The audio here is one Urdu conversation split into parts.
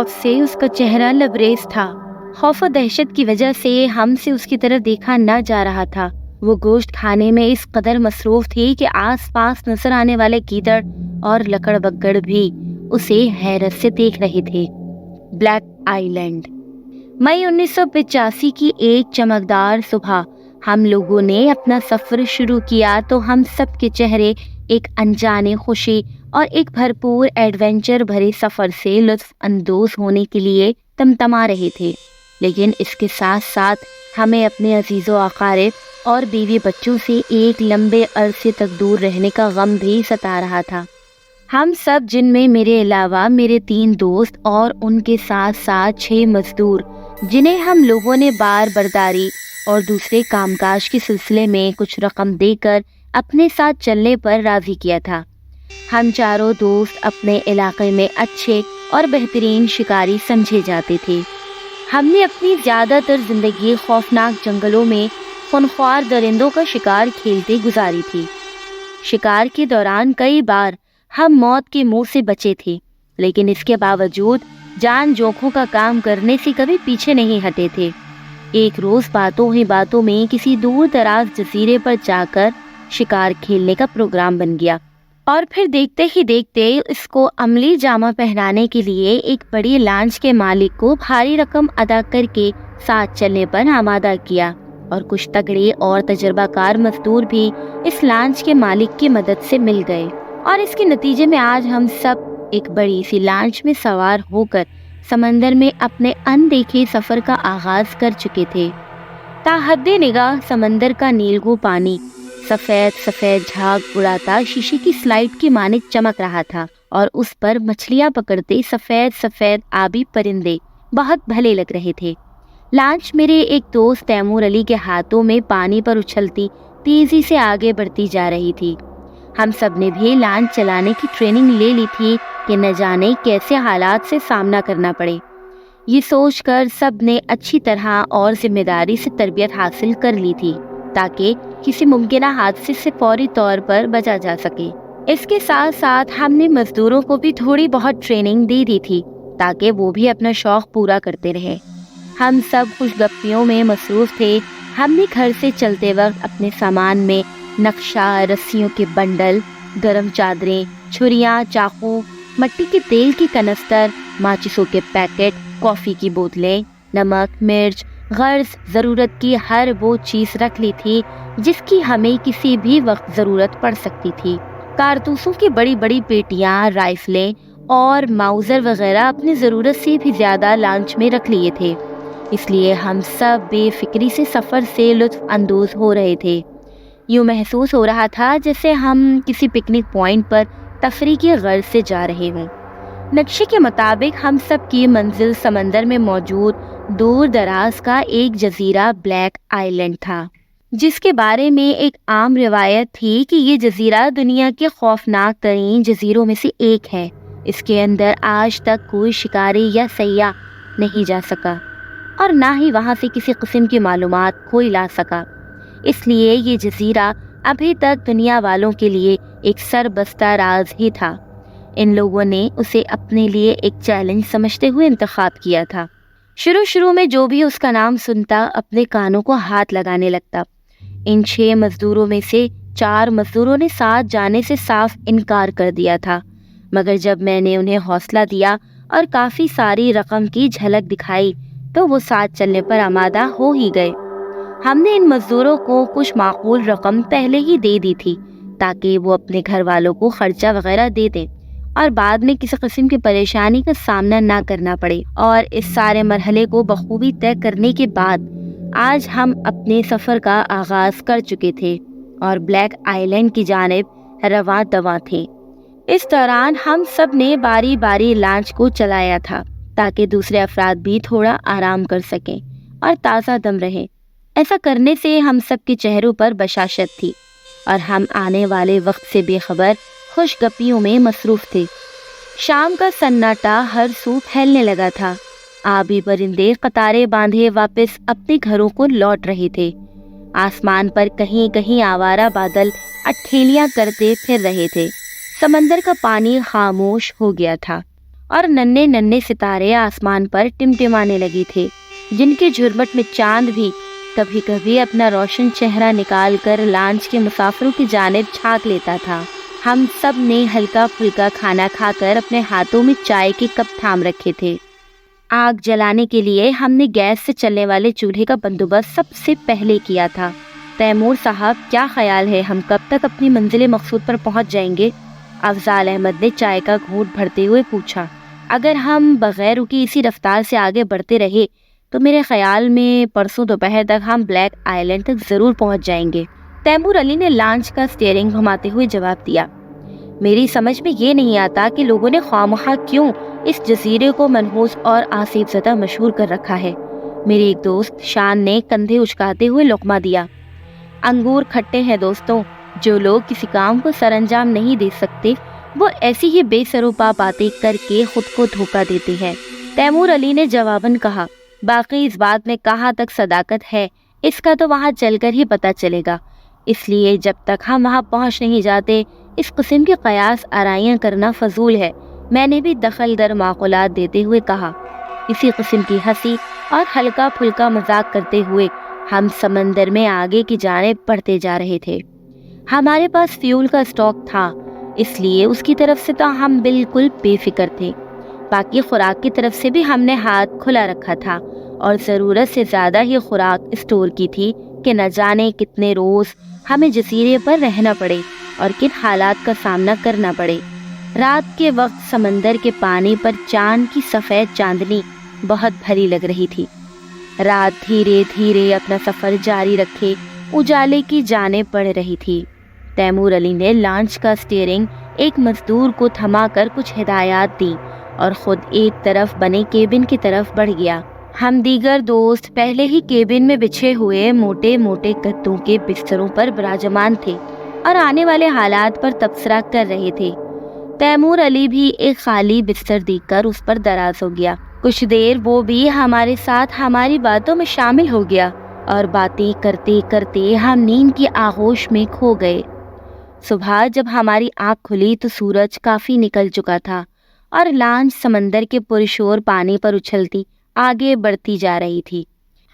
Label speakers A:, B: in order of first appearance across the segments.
A: خوف سے اس کا چہرہ لبریز تھا۔ خوف و دہشت کی وجہ سے ہم سے اس کی طرف دیکھا نہ جا رہا تھا۔ وہ گوشت کھانے میں اس قدر مصروف تھی کہ آس پاس نظر آنے والے گیدڑ اور لکڑ بگڑ بھی اسے حیرت سے دیکھ رہے تھے۔ بلیک آئی لینڈ۔ مئی 1985 کی ایک چمکدار صبح ہم لوگوں نے اپنا سفر شروع کیا تو ہم سب کے چہرے ایک انجانے خوشی اور ایک بھرپور ایڈونچر بھرے سفر سے لطف اندوز ہونے کے لیے تمتما رہے تھے، لیکن اس کے ساتھ ساتھ ہمیں اپنے عزیز و اقارب اور بیوی بچوں سے ایک لمبے عرصے تک دور رہنے کا غم بھی ستا رہا تھا۔ ہم سب، جن میں میرے علاوہ میرے 3 دوست اور ان کے ساتھ ساتھ 6 مزدور، جنہیں ہم لوگوں نے بار برداری اور دوسرے کام کاج کے سلسلے میں کچھ رقم دے کر اپنے ساتھ چلنے پر راضی کیا تھا۔ ہم چاروں دوست اپنے علاقے میں اچھے اور بہترین شکاری سمجھے جاتے تھے۔ ہم نے اپنی زیادہ تر زندگی خوفناک جنگلوں میں خونخوار درندوں کا شکار کھیلتے گزاری تھی۔ شکار کے دوران کئی بار ہم موت کے منہ سے بچے تھے، لیکن اس کے باوجود جان جوکھوں کا کام کرنے سے کبھی پیچھے نہیں ہٹے تھے۔ ایک روز باتوں ہی باتوں میں کسی دور دراز جزیرے پر جا کر شکار کھیلنے کا پروگرام بن گیا، اور پھر دیکھتے ہی دیکھتے اس کو عملی جامہ پہنانے کے لیے ایک بڑی لانچ کے مالک کو بھاری رقم ادا کر کے ساتھ چلنے پر آمادہ کیا، اور کچھ تگڑے اور تجربہ کار مزدور بھی اس لانچ کے مالک کی مدد سے مل گئے، اور اس کے نتیجے میں آج ہم سب ایک بڑی سی لانچ میں سوار ہو کر سمندر میں اپنے اندیکھے سفر کا آغاز کر چکے تھے۔ تا حد نگاہ سمندر کا نیلگوں پانی سفید سفید جھاگ اڑاتا شیشے کی سلائیڈ کی مانند چمک رہا تھا، اور اس پر مچھلیاں پکڑتے سفید سفید آبی پرندے بہت بھلے لگ رہے تھے۔ لانچ میرے ایک دوست تیمور علی کے ہاتھوں میں پانی پر اچھلتی تیزی سے آگے بڑھتی جا رہی تھی۔ ہم سب نے بھی لانچ چلانے کی ٹریننگ لے لی تھی کہ نہ جانے کیسے حالات سے سامنا کرنا پڑے۔ یہ سوچ کر سب نے اچھی طرح اور ذمہ داری سے تربیت حاصل کر لی تھی تاکہ کسی ممکنہ حادثے سے فوری طور پر بچا جا سکے۔ اس کے ساتھ ساتھ ہم نے مزدوروں کو بھی تھوڑی بہت ٹریننگ دے دی تھی تاکہ وہ بھی اپنا شوق پورا کرتے رہے۔ ہم سب خوش گپیوں میں مصروف تھے۔ ہم نے گھر سے چلتے وقت اپنے سامان میں نقشہ، رسیوں کے بنڈل، گرم چادریں، چھریاں، چاقو، مٹی کے تیل کی کنستر، ماچسوں کے پیکٹ، کافی کی بوتلیں، نمک، مرچ، غرض ضرورت کی ہر وہ چیز رکھ لی تھی جس کی ہمیں کسی بھی وقت ضرورت پڑ سکتی تھی۔ کارتوسوں کی بڑی بڑی پیٹیاں، رائفلیں اور ماؤزر وغیرہ اپنی ضرورت سے بھی زیادہ لانچ میں رکھ لیے تھے، اس لیے ہم سب بے فکری سے سفر سے لطف اندوز ہو رہے تھے۔ یوں محسوس ہو رہا تھا جیسے ہم کسی پکنک پوائنٹ پر تفریح کی غرض سے جا رہے ہوں۔ نقشے کے مطابق ہم سب کی منزل سمندر میں موجود دور دراز کا ایک جزیرہ بلیک آئی لینڈ تھا، جس کے بارے میں ایک عام روایت تھی کہ یہ جزیرہ دنیا کے خوفناک ترین جزیروں میں سے ایک ہے۔ اس کے اندر آج تک کوئی شکاری یا سیاح نہیں جا سکا، اور نہ ہی وہاں سے کسی قسم کی معلومات کوئی لا سکا۔ اس لیے یہ جزیرہ ابھی تک دنیا والوں کے لیے ایک سربستہ راز ہی تھا۔ ان لوگوں نے اسے اپنے لیے ایک چیلنج سمجھتے ہوئے انتخاب کیا تھا۔ شروع میں جو بھی اس کا نام سنتا اپنے کانوں کو ہاتھ لگانے لگتا۔ ان 6 مزدوروں میں سے 4 مزدوروں نے ساتھ جانے سے صاف انکار کر دیا تھا، مگر جب میں نے انہیں حوصلہ دیا اور کافی ساری رقم کی جھلک دکھائی تو وہ ساتھ چلنے پر آمادہ ہو ہی گئے۔ ہم نے ان مزدوروں کو کچھ معقول رقم پہلے ہی دے دی تھی تاکہ وہ اپنے گھر والوں کو خرچہ وغیرہ دے دیں اور بعد میں کسی قسم کی پریشانی کا سامنا نہ کرنا پڑے۔ اور اس سارے مرحلے کو بخوبی طے کرنے کے بعد آج ہم اپنے سفر کا آغاز کر چکے تھے اور بلیک آئی لینڈ کی جانب رواں دواں تھے۔ اس دوران ہم سب نے باری باری لانچ کو چلایا تھا تاکہ دوسرے افراد بھی تھوڑا آرام کر سکیں اور تازہ دم رہیں۔ ایسا کرنے سے ہم سب کے چہروں پر بشاشت تھی اور ہم آنے والے وقت سے بے خبر خوش گپیوں میں مصروف تھے۔ شام کا سناٹا ہر سو پھیلنے لگا تھا۔ آبی پرندے قطاریں باندھے واپس اپنے گھروں کو لوٹ رہے تھے۔ آسمان پر کہیں کہیں آوارہ بادل اٹھیلیاں کرتے پھر رہے تھے۔ سمندر کا پانی خاموش ہو گیا تھا اور ننھے ننھے ستارے آسمان پر ٹمٹمانے لگے تھے، جن کے جھرمٹ میں چاند بھی کبھی کبھی اپنا روشن چہرہ نکال کر لانچ کے مسافروں کی جانب جھانک لیتا تھا۔ ہم سب نے ہلکا پھلکا کھانا کھا کر اپنے ہاتھوں میں چائے کے کپ تھام رکھے تھے۔ آگ جلانے کے لیے ہم نے گیس سے چلنے والے چولہے کا بندوبست سب سے پہلے کیا تھا۔ تیمور صاحب، کیا خیال ہے ہم کب تک اپنی منزل مقصود پر پہنچ جائیں گے؟ افضال احمد نے چائے کا گھونٹ بھرتے ہوئے پوچھا۔ اگر ہم بغیر رکے اسی رفتار سے آگے بڑھتے رہے تو میرے خیال میں پرسوں دوپہر تک ہم بلیک آئی لینڈ تک ضرور پہنچ جائیں گے، تیمور علی نے لانچ کا اسٹیئرنگ گھماتے ہوئے جواب دیا۔ میری سمجھ میں یہ نہیں آتا کہ لوگوں نے خواہ کیوں اس جزیرے کو منحوس اور آسیب زدہ مشہور کر رکھا ہے۔ میری ایک دوست شان نے کندھے اچکاتے ہوئے لقمہ دیا۔ انگور کھٹے ہیں دوستوں، جو لوگ کسی کام کو سر انجام نہیں دے سکتے وہ ایسی ہی بے سروپا باتیں کر کے خود کو دھوکہ دیتے ہیں، تیمور علی نے جواباً کہا۔ باقی اس بات میں کہاں تک صداقت ہے اس کا تو وہاں چل کر ہی پتہ چلے گا، اس لیے جب تک ہم وہاں پہنچ نہیں جاتے اس قسم کے قیاس آرائیاں کرنا فضول ہے، میں نے بھی دخل در معقولات دیتے ہوئے کہا۔ اسی قسم کی ہنسی اور ہلکا پھلکا مذاق کرتے ہوئے ہم سمندر میں آگے کی جانب بڑھتے جا رہے تھے۔ ہمارے پاس فیول کا اسٹاک تھا، اس لیے اس کی طرف سے تو ہم بالکل بے فکر تھے۔ باقی خوراک کی طرف سے بھی ہم نے ہاتھ کھلا رکھا تھا اور ضرورت سے زیادہ ہی خوراک اسٹور کی تھی کہ نہ جانے کتنے روز ہمیں جزیرے پر رہنا پڑے اور کن حالات کا سامنا کرنا پڑے۔ رات کے وقت سمندر کے پانی پر چاند کی سفید چاندنی بہت بھری لگ رہی تھی۔ رات دھیرے دھیرے اپنا سفر جاری رکھے اجالے کی جانب بڑھ رہی تھی۔ تیمور علی نے لانچ کا اسٹیئرنگ ایک مزدور کو تھما کر کچھ ہدایات دی اور خود ایک طرف بنے کیبن کی طرف بڑھ گیا۔ ہم دیگر دوست پہلے ہی کیبن میں بچھے ہوئے موٹے موٹے گدوں کے بستروں پر براجمان تھے اور آنے والے حالات پر تبصرہ کر رہے تھے۔ تیمور علی بھی ایک خالی بستر دیکھ کر اس پر دراز ہو گیا۔ کچھ دیر وہ بھی ہمارے ساتھ ہماری باتوں میں شامل ہو گیا اور باتیں کرتے کرتے ہم نیند کی آغوش میں کھو گئے۔ صبح جب ہماری آنکھ کھلی تو سورج کافی نکل چکا تھا اور لانچ سمندر کے پرشور پانی پر اچھلتی آگے بڑھتی جا رہی تھی۔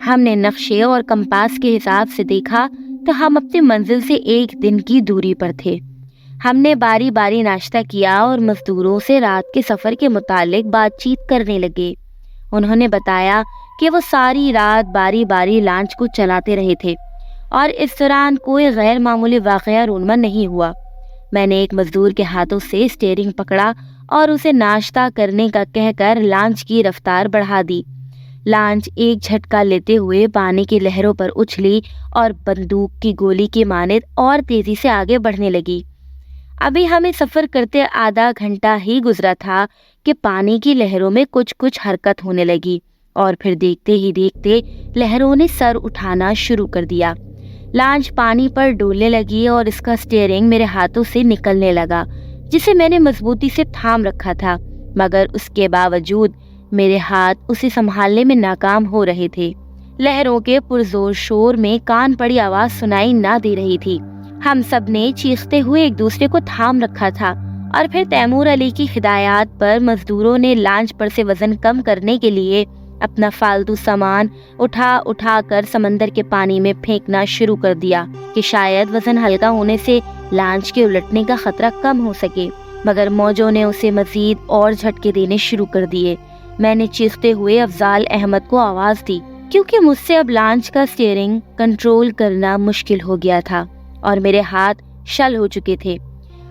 A: ہم نے نقشے اور کمپاس کے حساب سے دیکھا تو ہم اپنی منزل سے ایک دن کی دوری پر تھے۔ ہم نے باری باری ناشتہ کیا اور مزدوروں سے رات کے سفر کے متعلق بات چیت کرنے لگے۔ انہوں نے بتایا کہ وہ ساری رات باری باری لانچ کو چلاتے رہے تھے اور اس دوران کوئی غیر معمولی واقعہ رونما نہیں ہوا۔ میں نے ایک مزدور کے ہاتھوں سے اسٹیئرنگ پکڑا اور اسے ناشتہ کرنے کا کہہ کر لانچ کی رفتار بڑھا دی۔ لانچ ایک جھٹکا لیتے ہوئے پانی کی لہروں پر اچھلی اور بندوق کی گولی کی مانند اور تیزی سے آگے بڑھنے لگی۔ ابھی ہمیں سفر کرتے آدھا گھنٹہ ہی گزرا تھا کہ پانی کی لہروں میں کچھ حرکت ہونے لگی اور پھر دیکھتے ہی دیکھتے لہروں نے سر اٹھانا شروع کر دیا۔ لانچ پانی پر ڈولنے لگی اور اس کا اسٹیئرنگ میرے ہاتھوں سے نکلنے لگا، جسے میں نے مضبوطی سے تھام رکھا تھا، مگر اس کے باوجود میرے ہاتھ اسے سنبھالنے میں ناکام ہو رہے تھے۔ لہروں کے پرزور شور میں کان پڑی آواز سنائی نہ دے رہی تھی۔ ہم سب نے چیختے ہوئے ایک دوسرے کو تھام رکھا تھا اور پھر تیمور علی کی ہدایات پر مزدوروں نے لانچ پر سے وزن کم کرنے کے لیے اپنا فالتو سامان اٹھا کر سمندر کے پانی میں پھینکنا شروع کر دیا کہ شاید وزن ہلکا ہونے سے لانچ کے الٹنے کا خطرہ کم ہو سکے، مگر موجوں نے اسے مزید اور جھٹکے دینے شروع کر دیے۔ میں نے چیختے ہوئے افضال احمد کو آواز دی کیونکہ مجھ سے اب لانچ کا اسٹیئرنگ کنٹرول کرنا مشکل ہو گیا تھا اور میرے ہاتھ شل ہو چکے تھے۔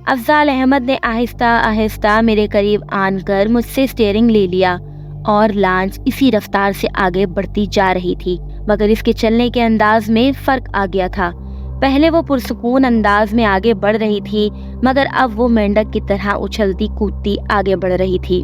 A: افضال احمد نے آہستہ آہستہ میرے قریب آن کر مجھ سے اسٹیئرنگ لے لیا اور لانچ اسی رفتار سے آگے بڑھتی جا رہی تھی، مگر اس کے چلنے کے انداز میں فرق آ گیا تھا۔ پہلے وہ پرسکون انداز میں آگے بڑھ رہی تھی، مگر اب وہ مینڈک کی طرح اچھلتی کودتی آگے بڑھ رہی تھی۔